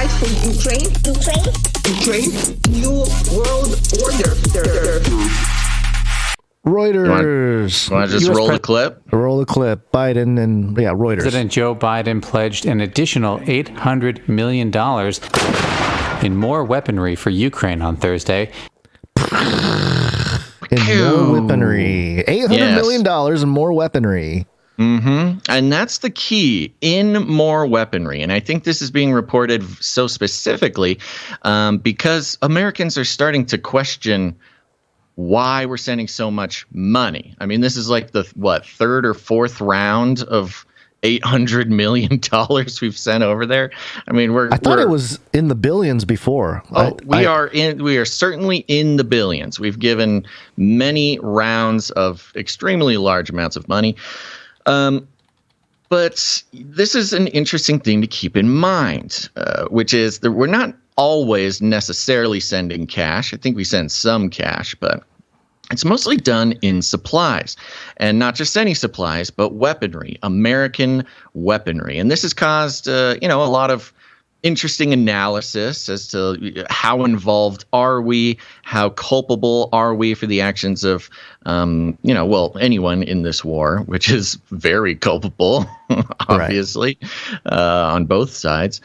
fight for Ukraine. New world order. Reuters. Want to just roll the clip? Roll the clip. Biden and Reuters. President Joe Biden pledged an additional $800 million in more weaponry for Ukraine on Thursday. In more weaponry. $800 million in more weaponry. Mm-hmm. And that's the key, in more weaponry. And I think this is being reported so specifically because Americans are starting to question why we're sending so much money. I mean, this is like the, third or fourth round of $800 million we've sent over there. I mean, I thought it was in the billions before. We are certainly in the billions. We've given many rounds of extremely large amounts of money. But this is an interesting thing to keep in mind, which is that we're not always necessarily sending cash. I think we send some cash, but it's mostly done in supplies, and not just any supplies, but weaponry, American weaponry. And this has caused, a lot of interesting analysis as to how involved are we, how culpable are we for the actions of, anyone in this war, which is very culpable, obviously, on both sides.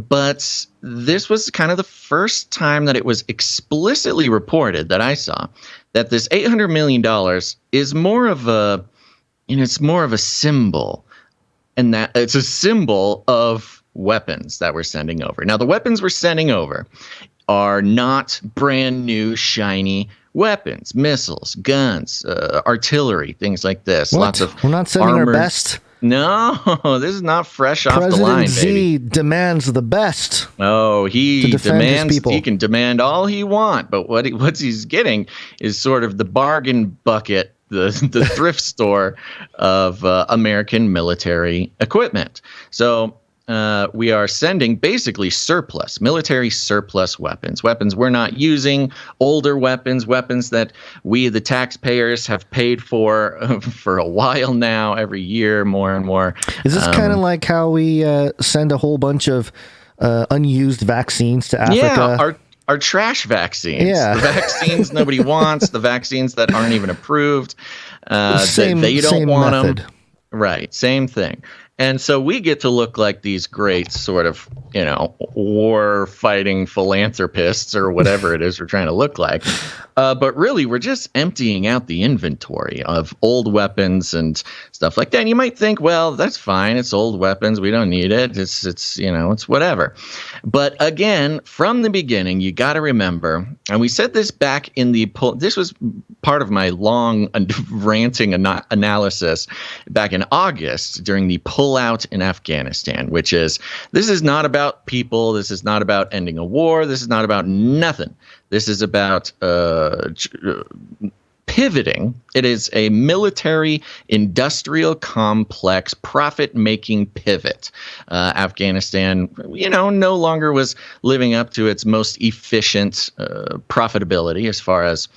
But this was kind of the first time that it was explicitly reported that I saw that this $800 million is more of a symbol, and that it's a symbol of weapons that we're sending over. Now, the weapons we're sending over are not brand new, shiny weapons, missiles, guns, artillery, things like this. What? We're not sending armors. Our best. No, this is not fresh off President the line, baby. Z demands the best. Oh, he demands. His people. He can demand all he wants, but what he's getting is sort of the bargain bucket, the thrift store of American military equipment. So we are sending basically military surplus weapons we're not using, older weapons that we, the taxpayers, have paid for a while now, every year, more and more. Is this kind of like how we send a whole bunch of unused vaccines to Africa? Yeah, our trash vaccines. Yeah. The vaccines nobody wants, the vaccines that aren't even approved, they don't want them. Right, same thing. And so we get to look like these great sort of, war-fighting philanthropists or whatever it is we're trying to look like. But really, we're just emptying out the inventory of old weapons and stuff like that. And you might think, well, that's fine. It's old weapons. We don't need it. It's whatever. But again, from the beginning, you got to remember, and we said this back in this was part of my long ranting analysis back in August during the pullout in Afghanistan, which is, this is not about people. This is not about ending a war. This is not about nothing. This is about pivoting. It is a military industrial complex profit-making pivot. Afghanistan, no longer was living up to its most efficient profitability as far as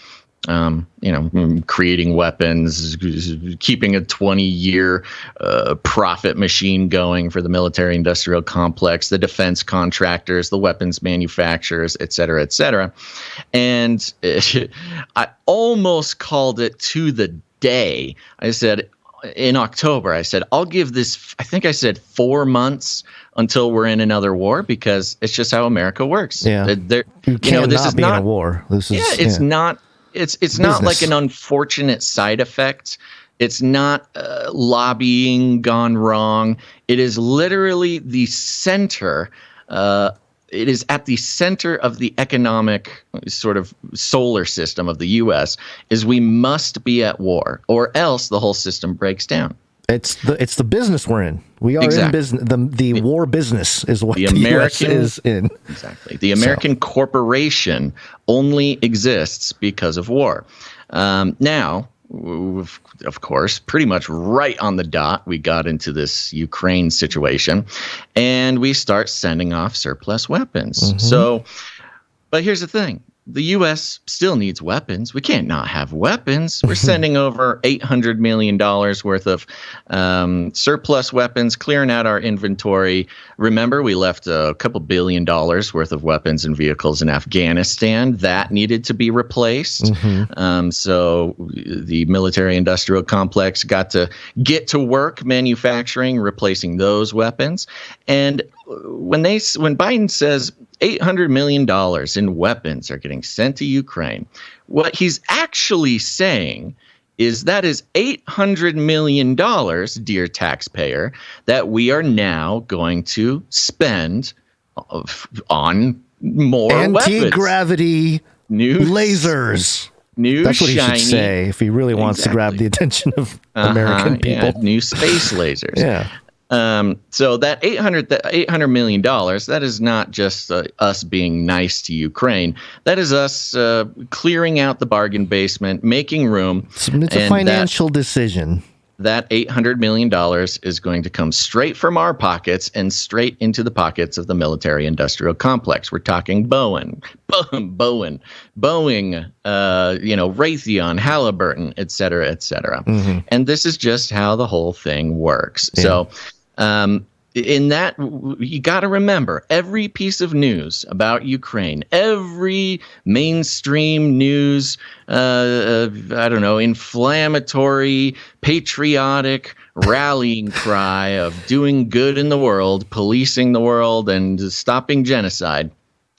creating weapons, keeping a 20-year profit machine going for the military industrial complex, the defense contractors, the weapons manufacturers, et cetera, et cetera. And I almost called it to the day. I said, in October, I'll give this, I think I said 4 months until we're in another war, because it's just how America works. Yeah. You can't not be in a war. It's not. It's not like an unfortunate side effect. It's not lobbying gone wrong. It is literally the center. It is at the center of the economic sort of solar system of the U.S. is we must be at war, or else the whole system breaks down. It's the business we're in. We are in business. The war business is what the American US is in. Exactly. The American corporation only exists because of war. Now, of course, pretty much right on the dot, we got into this Ukraine situation, and we start sending off surplus weapons. Mm-hmm. But here's the thing. the U.S. still needs weapons. We can't not have weapons. We're sending over $800 million worth of surplus weapons, clearing out our inventory. Remember, we left a couple $1 billion worth of weapons and vehicles in Afghanistan. That needed to be replaced. So the military-industrial complex got to get to work manufacturing, replacing those weapons. And when Biden says $800 million in weapons are getting sent to Ukraine, what he's actually saying is that is $800 million, dear taxpayer, that we are now going to spend on more anti-gravity new lasers. New That's what he shiny, should say if he really wants to grab the attention of American people. Yeah, new space lasers. Yeah. So that $800 million, that is not just us being nice to Ukraine. That is us clearing out the bargain basement, making room. It's a financial decision. That $800 million is going to come straight from our pockets and straight into the pockets of the military-industrial complex. We're talking Boeing, Raytheon, Halliburton, et cetera, et cetera. And this is just how the whole thing works. Yeah. So in that, you got to remember, every piece of news about Ukraine, every mainstream news, inflammatory, patriotic rallying cry of doing good in the world, policing the world, and stopping genocide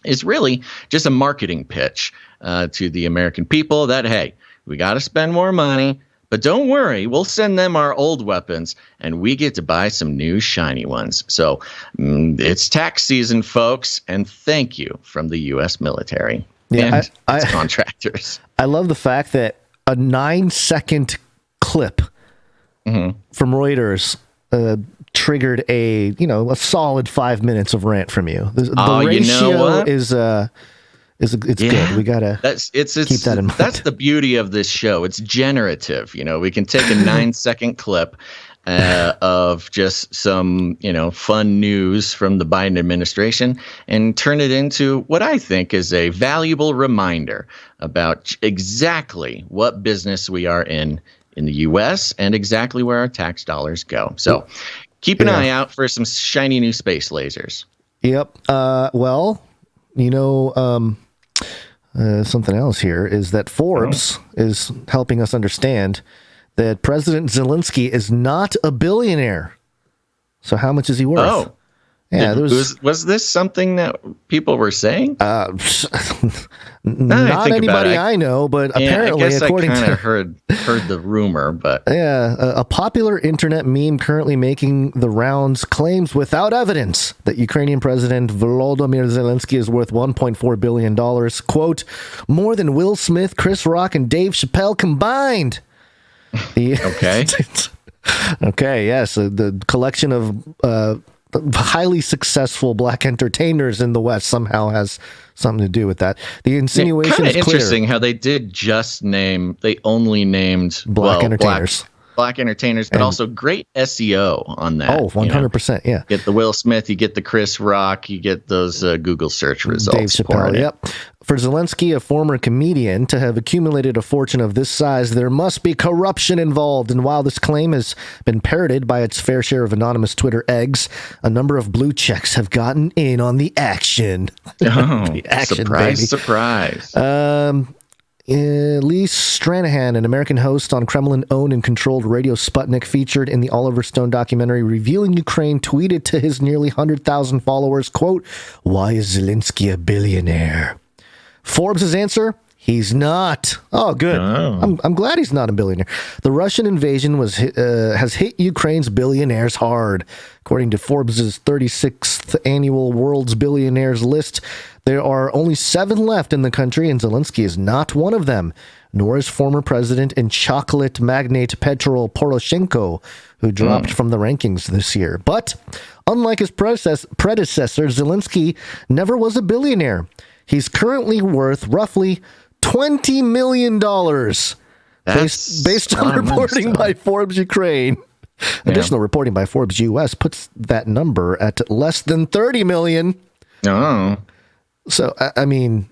is really just a marketing pitch to the American people that, hey, we got to spend more money. But don't worry, we'll send them our old weapons, and we get to buy some new shiny ones. So it's tax season, folks, and thank you from the U.S. military and its contractors. I love the fact that a 9-second clip from Reuters triggered a solid 5 minutes of rant from you. The ratio is good. We gotta keep that in mind. That's the beauty of this show. It's generative. We can take a 9-second clip of just some fun news from the Biden administration and turn it into what I think is a valuable reminder about exactly what business we are in the U.S. and exactly where our tax dollars go. So keep an eye out for some shiny new space lasers. Yep. Something else here is that Forbes is helping us understand that President Zelensky is not a billionaire. So how much is he worth? Oh, yeah. Was this something that people were saying? Not anybody I know, but apparently, I guess according I to heard the rumor, but a popular internet meme currently making the rounds claims without evidence that Ukrainian President Volodymyr Zelensky is worth $1.4 billion. Quote, more than Will Smith, Chris Rock, and Dave Chappelle combined. Okay. Okay, yes. The collection of highly succul black entertainers in the West somehow has something to do with that. The insinuation is clear. Interesting how they only named black entertainers. Black entertainers, but also great SEO on that. Oh, 100%. Yeah. Get the Will Smith, you get the Chris Rock, you get those Google search results. Dave Chappelle, yep. For Zelensky, a former comedian, to have accumulated a fortune of this size, there must be corruption involved. And while this claim has been parroted by its fair share of anonymous Twitter eggs, a number of blue checks have gotten in on the action. Oh, the action, surprise, baby. Surprise. Lee Stranahan, an American host on Kremlin-owned and controlled Radio Sputnik, featured in the Oliver Stone documentary Revealing Ukraine, tweeted to his nearly 100,000 followers, quote, why is Zelensky a billionaire? Forbes' answer, he's not. Oh, good. Oh. I'm glad he's not a billionaire. The Russian invasion has hit Ukraine's billionaires hard. According to Forbes' 36th annual World's Billionaires list, there are only 7 left in the country, and Zelensky is not one of them, nor is former president and chocolate magnate Petro Poroshenko, who dropped from the rankings this year. But unlike his predecessor, Zelensky never was a billionaire. He's currently worth roughly $20 million based on reporting by Forbes Ukraine. Yeah. Additional reporting by Forbes US puts that number at less than $30 million. Oh. So, I mean,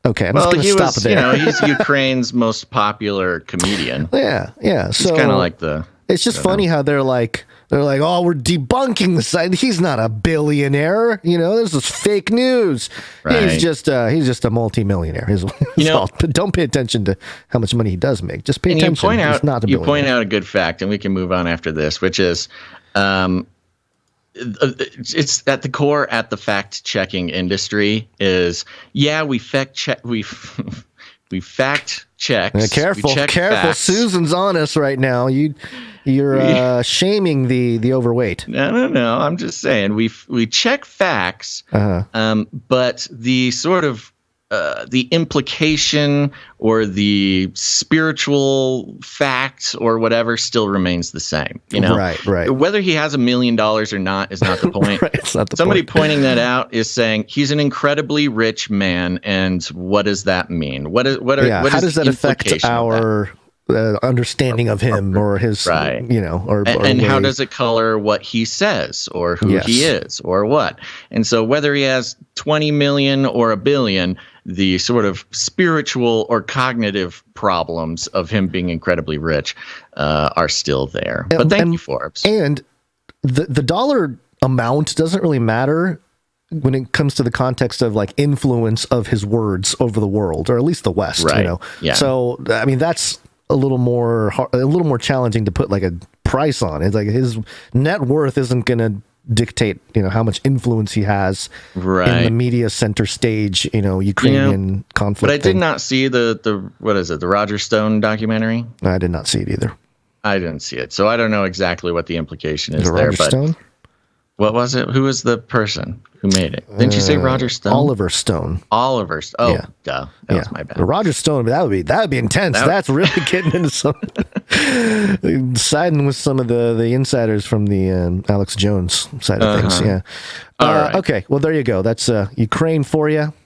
Okay, I'm Well, just going to stop there. he's Ukraine's most popular comedian. Yeah. He's So kind of like the. it's just funny how they're like, oh, we're debunking the site. He's not a billionaire. This is fake news. Right. He's just a multimillionaire. But don't pay attention to how much money he does make. Just pay attention. He's not a billionaire. You point out a good fact, and we can move on after this, which is, it's at the core at the fact checking industry is we fact check we fact checks. Careful, facts. Susan's on us right now. You're shaming the overweight. No. I'm just saying we check facts, but the sort of the implication or the spiritual fact or whatever still remains the same. Right. Whether he has $1 million or not is not the point. Right, it's not the Somebody point. pointing that out is saying he's an incredibly rich man, and what does that mean? What is how does that affect implication of our understanding of him or his, right? And how does it color what he says or who he is or what? And so whether he has 20 million or $1 billion, the sort of spiritual or cognitive problems of him being incredibly rich are still there. But thank you, Forbes. And the dollar amount doesn't really matter when it comes to the context of like influence of his words over the world, or at least the West. Right. Yeah. So I mean, that's a little more challenging to put like a price on. It's like his net worth isn't going to dictate how much influence he has in the media center stage Ukrainian conflict. But I did not see the what is it, the Roger Stone documentary? I did not see it either. I didn't see it, so I don't know exactly what the implication is there. Roger Stone? What was it? Who was the person who made it? Didn't you say Roger Stone? Oliver Stone. Oliver. Oh, yeah. Duh. That was my bad. Roger Stone. That would be intense. That's really getting into some siding with some of the insiders from the Alex Jones side of things. Yeah. All right. Okay. Well, there you go. That's Ukraine for you.